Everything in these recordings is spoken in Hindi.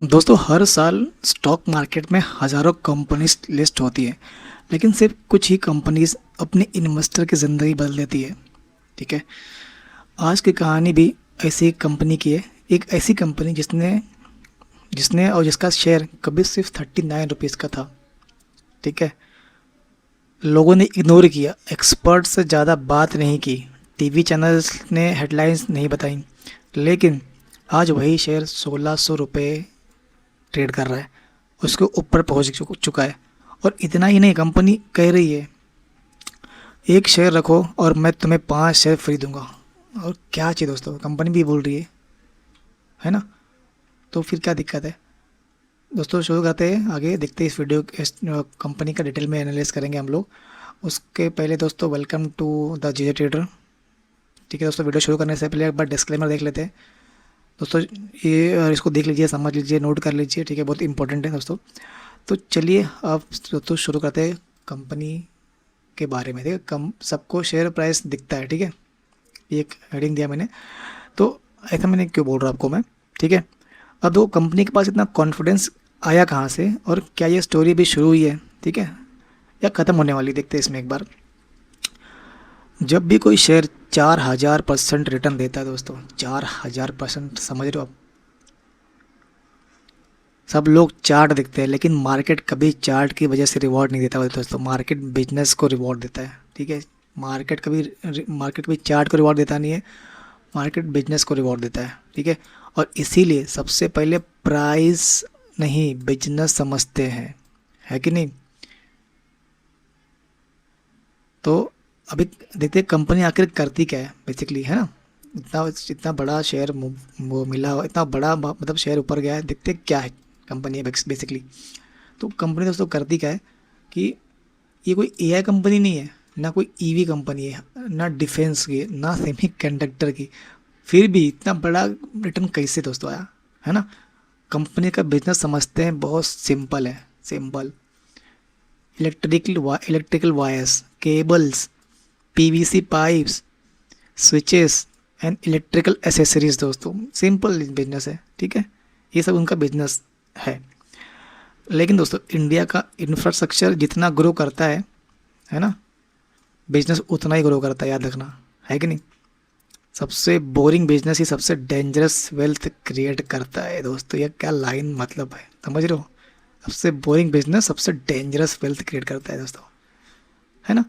दोस्तों हर साल स्टॉक मार्केट में हज़ारों कंपनीज लिस्ट होती है। लेकिन सिर्फ कुछ ही कंपनीज अपने इन्वेस्टर की ज़िंदगी बदल देती है। ठीक है। आज की कहानी भी ऐसी एक कंपनी की है। एक ऐसी कंपनी जिसने जिसने और जिसका शेयर कभी सिर्फ 39 रुपीज़ का था। ठीक है। लोगों ने इग्नोर किया, एक्सपर्ट से ज़्यादा बात नहीं की, टीवी चैनल्स ने हेडलाइंस नहीं बताई, लेकिन आज वही शेयर 1600 रुपये ट्रेड कर रहा है, उसके ऊपर पहुंच चुका है। और इतना ही नहीं, कंपनी कह रही है एक शेयर रखो और मैं तुम्हें 5 शेयर फ्री दूंगा। और क्या चाहिए दोस्तों, कंपनी भी बोल रही है ना। तो फिर क्या दिक्कत है। दोस्तों शुरू करते हैं, आगे देखते हैं इस वीडियो, इस कंपनी का डिटेल में एनालाइज करेंगे हम लोग। उसके पहले दोस्तों वेलकम टू द जीजे ट्रेडर। ठीक है दोस्तों, वीडियो शुरू करने से पहले एक बार डिस्क्लेमर देख लेते हैं। दोस्तों ये इसको देख लीजिए, समझ लीजिए, नोट कर लीजिए। ठीक है, बहुत इंपॉर्टेंट है दोस्तों। तो चलिए अब दोस्तों शुरू करते हैं कंपनी के बारे में। ठीक है, कम सबको शेयर प्राइस दिखता है। ठीक है, ये एक हेडिंग दिया मैंने। तो ऐसा मैंने क्यों बोल रहा हूँ आपको मैं। ठीक है, अब वो कंपनी के पास इतना कॉन्फिडेंस आया कहाँ से, और क्या ये स्टोरी भी शुरू हुई है, ठीक है, या ख़त्म होने वाली, देखते हैं इसमें एक बार। जब भी कोई शेयर 4000% रिटर्न देता है दोस्तों, 4000%, समझ रहे हो आप। सब लोग चार्ट देखते हैं, लेकिन मार्केट कभी चार्ट की वजह से रिवॉर्ड नहीं देता दोस्तों, मार्केट बिजनेस को रिवॉर्ड देता है। ठीक है, मार्केट कभी चार्ट को रिवॉर्ड देता नहीं है, मार्केट बिजनेस को रिवॉर्ड देता है। ठीक है, और इसीलिए सबसे पहले प्राइस नहीं, बिजनेस समझते हैं, है कि नहीं। तो अभी देखते हैं कंपनी आखिर करती क्या है बेसिकली, है ना। इतना इतना बड़ा शेयर वो मिला, इतना बड़ा मतलब शेयर ऊपर गया है, देखते हैं क्या है कंपनी बेसिकली। तो कंपनी दोस्तों करती क्या है कि ये कोई एआई कंपनी नहीं है, ना कोई ईवी कंपनी है, ना डिफेंस की, ना सेमी कंडक्टर की। फिर भी इतना बड़ा रिटर्न कैसे दोस्तों आया, है ना। कंपनी का बिजनेस समझते हैं, बहुत सिंपल है, simple. Electrical wires, cables, PVC pipes, switches and electrical accessories दोस्तों, सिंपल बिजनेस है। ठीक है, ये सब उनका बिजनेस है। लेकिन दोस्तों इंडिया का इंफ्रास्ट्रक्चर जितना ग्रो करता है ना, बिजनेस उतना ही ग्रो करता है, याद रखना, है कि नहीं। सबसे बोरिंग बिजनेस ही सबसे डेंजरस वेल्थ क्रिएट करता है दोस्तों, ये क्या लाइन मतलब है, समझ रहे हो। सबसे बोरिंग बिजनेस सबसे डेंजरस वेल्थ क्रिएट करता है दोस्तों, है ना।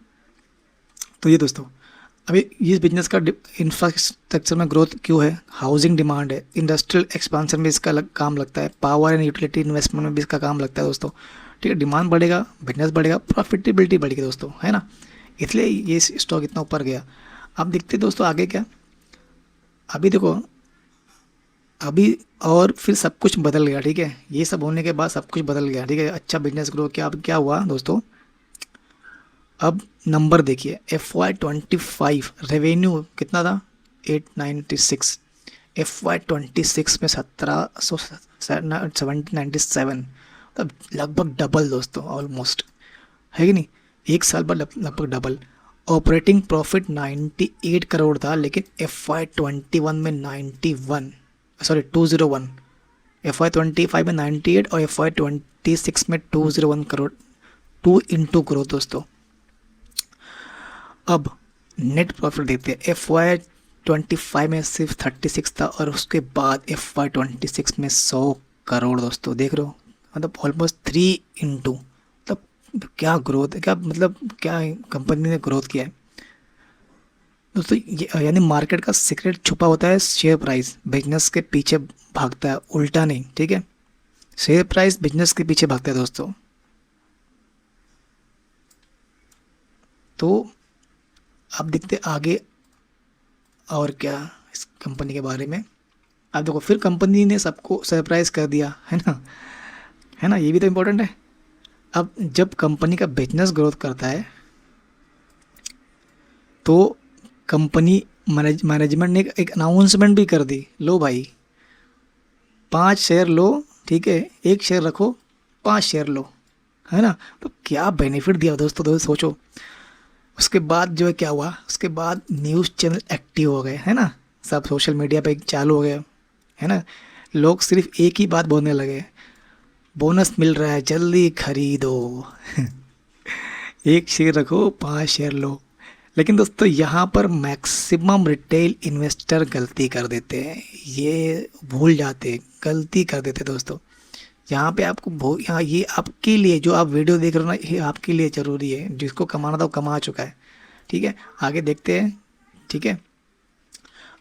तो ये दोस्तों, अभी इस बिजनेस का इंफ्रास्ट्रक्चर में ग्रोथ क्यों है, हाउसिंग डिमांड है, इंडस्ट्रियल एक्सपांशन में इसका काम लगता है, पावर एंड यूटिलिटी इन्वेस्टमेंट में भी इसका काम लगता है दोस्तों। ठीक है, डिमांड बढ़ेगा, बिजनेस बढ़ेगा, प्रॉफिटेबिलिटी बढ़ेगी दोस्तों, है ना। इसलिए ये स्टॉक इतना ऊपर गया। अब देखते हैं दोस्तों आगे क्या। अभी देखो, अभी और फिर सब कुछ बदल गया। ठीक है, ये सब होने के बाद सब कुछ बदल गया। ठीक है, अच्छा बिजनेस ग्रो किया। अब क्या हुआ दोस्तों, अब नंबर देखिए, FY25 रेवेन्यू कितना था, 896। FY26 में 1797, मतलब लगभग डबल दोस्तों, ऑलमोस्ट, है कि नहीं। एक साल बाद लगभग डबल। ऑपरेटिंग प्रॉफिट 98 करोड़ था, लेकिन FY21 में 91, सॉरी 201। FY25 में 98 और FY26 में 201 करोड़, 2 इंटू ग्रोथ दोस्तों। अब नेट प्रॉफिट देखते हैं, FY25 में सिर्फ 36 था, और उसके बाद FY26 में 100 करोड़ दोस्तों, देख रहे हो, मतलब ऑलमोस्ट 3 इंटू। मतलब क्या ग्रोथ है, क्या मतलब क्या कंपनी ने ग्रोथ किया है दोस्तों। ये यानी मार्केट का सीक्रेट छुपा होता है शेयर प्राइस, बिजनेस के पीछे भागता है, उल्टा नहीं। ठीक है, शेयर प्राइस बिजनेस के पीछे भागता है दोस्तों। तो अब देखते आगे और क्या इस कंपनी के बारे में। अब देखो, फिर कंपनी ने सबको सरप्राइज कर दिया, है ना, है ना, ये भी तो इम्पोर्टेंट है। अब जब कंपनी का बिजनेस ग्रोथ करता है, तो कंपनी मैनेजमेंट ने एक अनाउंसमेंट भी कर दी, लो भाई 5 शेयर लो, ठीक है, एक शेयर रखो, 5 शेयर लो, है ना। तो क्या बेनिफिट दिया दोस्तों, सोचो। उसके बाद जो है क्या हुआ, उसके बाद न्यूज़ चैनल एक्टिव हो गए, है ना, सब सोशल मीडिया पे चालू हो गए, है ना। लोग सिर्फ एक ही बात बोलने लगे, बोनस मिल रहा है जल्दी खरीदो। एक शेयर रखो 5 शेयर लो। लेकिन दोस्तों यहाँ पर मैक्सिमम रिटेल इन्वेस्टर गलती कर देते हैं, ये भूल जाते हैं, गलती कर देते हैं दोस्तों। यहाँ पे आपको यहाँ ये आपके लिए जो आप वीडियो देख रहे हो ना, ये आपके लिए ज़रूरी है। जिसको कमाना था वो कमा चुका है। ठीक है, आगे देखते हैं। ठीक है,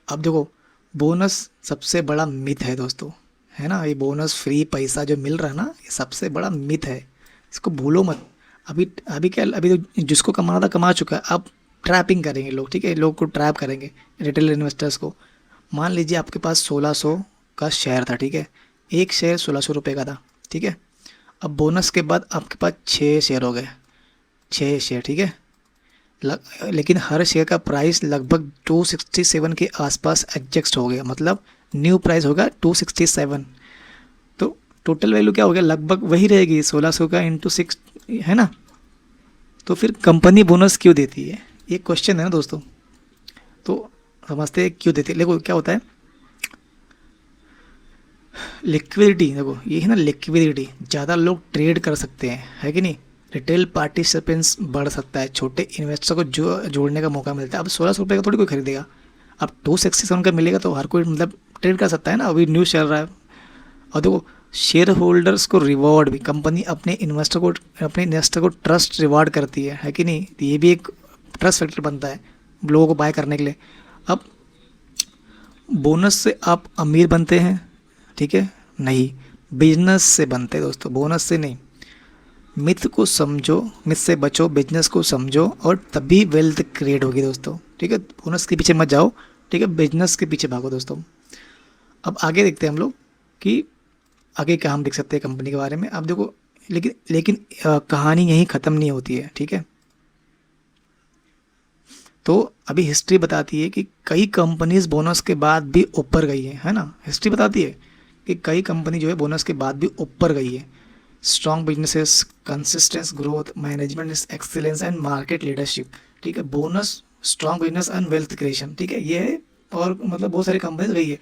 अब देखो, बोनस सबसे बड़ा मिथ है दोस्तों, है ना। ये बोनस फ्री पैसा जो मिल रहा है ना, ये सबसे बड़ा मिथ है, इसको भूलो मत। अभी अभी क्या, अभी तो जिसको कमाना था कमा चुका है। अब ट्रैपिंग करेंगे लोग, ठीक है, लोग को ट्रैप करेंगे, रिटेल इन्वेस्टर्स को। मान लीजिए आपके पास 1600 का शेयर था, ठीक है, एक शेयर 1600 रुपये का था, ठीक है। अब बोनस के बाद आपके पास 6 शेयर हो गए, 6 शेयर, ठीक है। लेकिन हर शेयर का प्राइस लगभग 267 के आसपास एडजस्ट हो गया, मतलब न्यू प्राइस होगा 267। तो टोटल वैल्यू क्या हो गया, लगभग वही रहेगी 1600 का इंटू 6, है ना। तो फिर कंपनी बोनस क्यों देती है, ये क्वेश्चन है ना दोस्तों। तो समझते हैं क्यों देती है। देखो क्या होता है, लिक्विडिटी, देखो ये है ना लिक्विडिटी, ज़्यादा लोग ट्रेड कर सकते हैं, है कि नहीं। रिटेल पार्टिसिपेंट्स बढ़ सकता है, छोटे इन्वेस्टर को जोड़ने का मौका मिलता है। अब 1600 रुपये का थोड़ी कोई खरीदेगा, अब 267 का मिलेगा तो हर कोई मतलब ट्रेड कर सकता है ना, अभी न्यूज़ चल रहा है। और देखो, शेयर होल्डर्स को रिवॉर्ड भी, कंपनी अपने इन्वेस्टर को ट्रस्ट रिवॉर्ड करती है कि नहीं। तो ये भी एक ट्रस्ट फैक्टर बनता है लोगों को बाय करने के लिए। अब बोनस से आप अमीर बनते हैं, ठीक है, नहीं, बिजनेस से बनते हैं दोस्तों, बोनस से नहीं। मिथ को समझो, मिथ से बचो, बिजनेस को समझो, और तभी वेल्थ क्रिएट होगी दोस्तों। ठीक है, बोनस के पीछे मत जाओ, ठीक है, बिजनेस के पीछे भागो दोस्तों। अब आगे देखते हैं हम लोग कि आगे क्या हम देख सकते हैं कंपनी के बारे में। अब देखो, लेकिन कहानी यहीं ख़त्म नहीं होती है, ठीक है। तो अभी हिस्ट्री बताती है कि कई कंपनीज बोनस के बाद भी ऊपर गई है ना। हिस्ट्री बताती है कि कई कंपनी जो है बोनस के बाद भी ऊपर गई है। Strong businesses, consistence growth, management excellence and market leadership, ठीक है, bonus, strong business and wealth creation, ठीक है, ये है। और मतलब बहुत सारी कंपनीज गई है,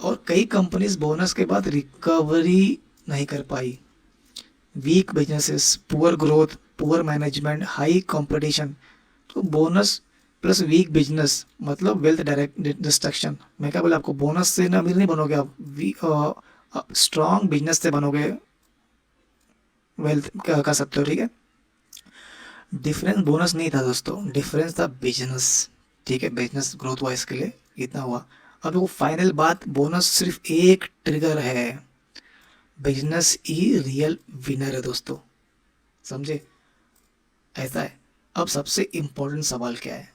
और कई कंपनीज बोनस के बाद रिकवरी नहीं कर पाई। Weak businesses, poor growth, poor management, high competition. तो बोनस प्लस वीक बिजनेस मतलब वेल्थ डायरेक्ट डिस्ट्रक्शन। मैं क्या बोला आपको, बोनस से ना अमीर नहीं बनोगे आप, स्ट्रॉन्ग बिजनेस से बनोगे, वेल्थ कर सकते हो, ठीक है। डिफरेंस बोनस नहीं था दोस्तों, डिफरेंस था बिजनेस, ठीक है, बिजनेस ग्रोथ हुआ इसके लिए इतना हुआ। अब वो फाइनल बात, बोनस सिर्फ एक ट्रिगर है, बिजनेस ही रियल विनर है दोस्तों, समझे, ऐसा है। अब सबसे इम्पोर्टेंट सवाल क्या है,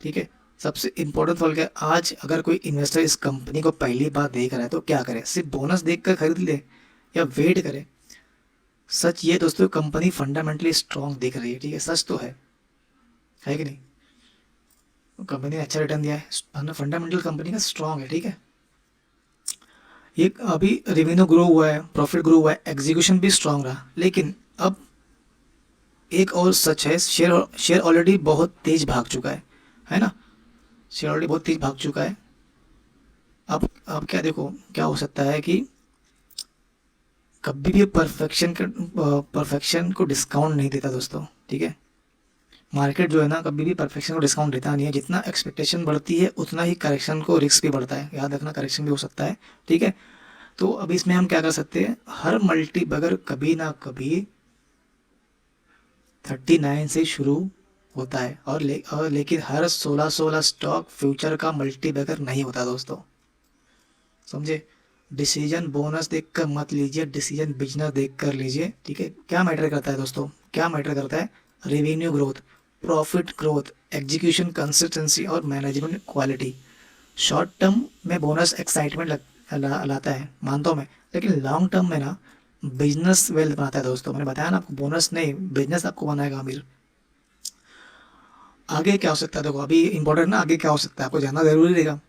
ठीक है, सबसे इम्पोर्टेंट सवाल क्या है। आज अगर कोई इन्वेस्टर इस कंपनी को पहली बार देख रहा है तो क्या करे, सिर्फ बोनस देखकर खरीद ले या वेट करे। सच ये दोस्तों, कंपनी फंडामेंटली स्ट्रांग दिख रही है, ठीक है, सच तो है कि नहीं। कंपनी ने अच्छा रिटर्न दिया है, फंडामेंटल कंपनी का स्ट्रांग है, ठीक है। ये अभी रेवेन्यू ग्रो हुआ है, प्रॉफिट ग्रो हुआ है, एग्जीक्यूशन भी स्ट्रांग रहा। लेकिन अब एक और सच है, शेयर ऑलरेडी बहुत तेज भाग चुका है ना। शेयर ऑलरेडी बहुत तेज भाग चुका है। अब क्या देखो, क्या हो सकता है कि कभी भी परफेक्शन को डिस्काउंट नहीं देता दोस्तों, ठीक है। मार्केट जो है ना, कभी भी परफेक्शन को डिस्काउंट देता नहीं है। जितना एक्सपेक्टेशन बढ़ती है उतना ही करेक्शन को रिस्क भी बढ़ता है, याद रखना, करेक्शन भी हो सकता है, ठीक है। तो अब इसमें हम क्या कर सकते हैं, हर मल्टी बगर कभी ना कभी 39 से शुरू होता है, और लेकिन हर 16 स्टॉक फ्यूचर का मल्टी बगर नहीं होता दोस्तों, समझे। डिसीजन बोनस देखकर मत लीजिए, डिसीजन बिजनेस देख कर लीजिए, ठीक है। क्या मैटर करता है दोस्तों, क्या मैटर करता है, revenue growth, profit growth, execution consistency और मैनेजमेंट क्वालिटी। शॉर्ट टर्म में बोनस एक्साइटमेंट लाता है, मानता हूँ मैं, लेकिन लॉन्ग टर्म में ना बिजनेस वेल्थ बनाता है दोस्तों। मैंने बताया ना आपको, बोनस नहीं, बिजनेस आपको बनाएगा अमीर। आगे क्या हो सकता है, देखो अभी इंपॉर्टेंट ना, आगे क्या हो सकता है आपको जानना जरूरी रहेगा।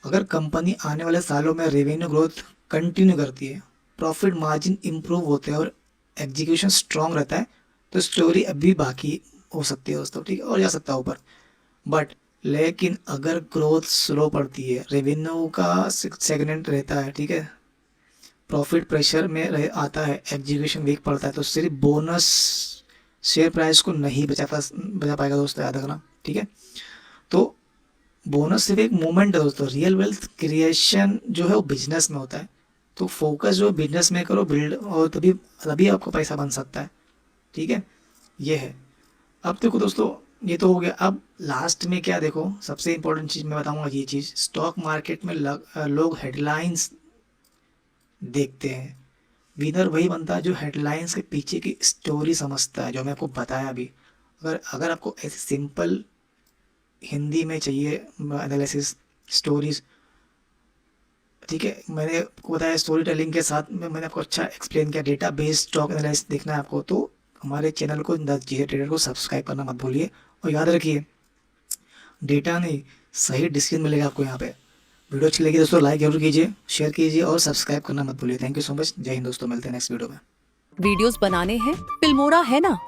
अगर कंपनी आने वाले सालों में रेवेन्यू ग्रोथ कंटिन्यू करती है, प्रॉफिट मार्जिन इंप्रूव होते हैं और एग्जीक्यूशन स्ट्रांग रहता है, तो स्टोरी अभी बाकी हो सकती है दोस्तों, ठीक है, और जा सकता है ऊपर। बट लेकिन अगर ग्रोथ स्लो पड़ती है, रेवेन्यू का सेगमेंट रहता है, ठीक है, प्रॉफिट प्रेशर में आता है, एग्जीक्यूशन वीक पड़ता है, तो सिर्फ बोनस शेयर प्राइस को नहीं बचा पाएगा दोस्तों, याद रखना, ठीक है। तो बोनस सिर्फ एक मूवमेंट है दोस्तों, रियल वेल्थ क्रिएशन जो है वो बिजनेस में होता है। तो फोकस जो बिजनेस में करो, बिल्ड, और तभी तभी आपको पैसा बन सकता है, ठीक है। ये है। अब देखो दोस्तों, ये तो हो गया। अब लास्ट में क्या, देखो सबसे इंपॉर्टेंट चीज़ मैं बताऊंगा, ये चीज़, स्टॉक मार्केट में लोग हेडलाइंस देखते हैं। विनर वही बनता है जो हेडलाइंस के पीछे की स्टोरी समझता है, जो मैं आपको बताया अभी। अगर आपको ऐसे सिंपल हिंदी में चाहिए एनालिसिस, स्टोरीज, ठीक है, मैंने आपको बताया स्टोरी टेलिंग के साथ में मैंने आपको अच्छा एक्सप्लेन किया, डेटा बेस्ड स्टॉक एनालिसिस देखना है आपको, तो हमारे चैनल को द जीरो ट्रेडर को सब्सक्राइब करना मत भूलिए। और याद रखिए, डेटा नहीं, सही डिसीजन मिलेगा आपको यहाँ पे। वीडियो अच्छी लगी दोस्तों, लाइक जरूर कीजिए, शेयर कीजिए और सब्सक्राइब करना मत भूलिए। थैंक यू सो मच, जय हिंद दोस्तों, मिलते हैं नेक्स्ट वीडियो में। वीडियोस बनाने हैं, फिल्मोरा है ना।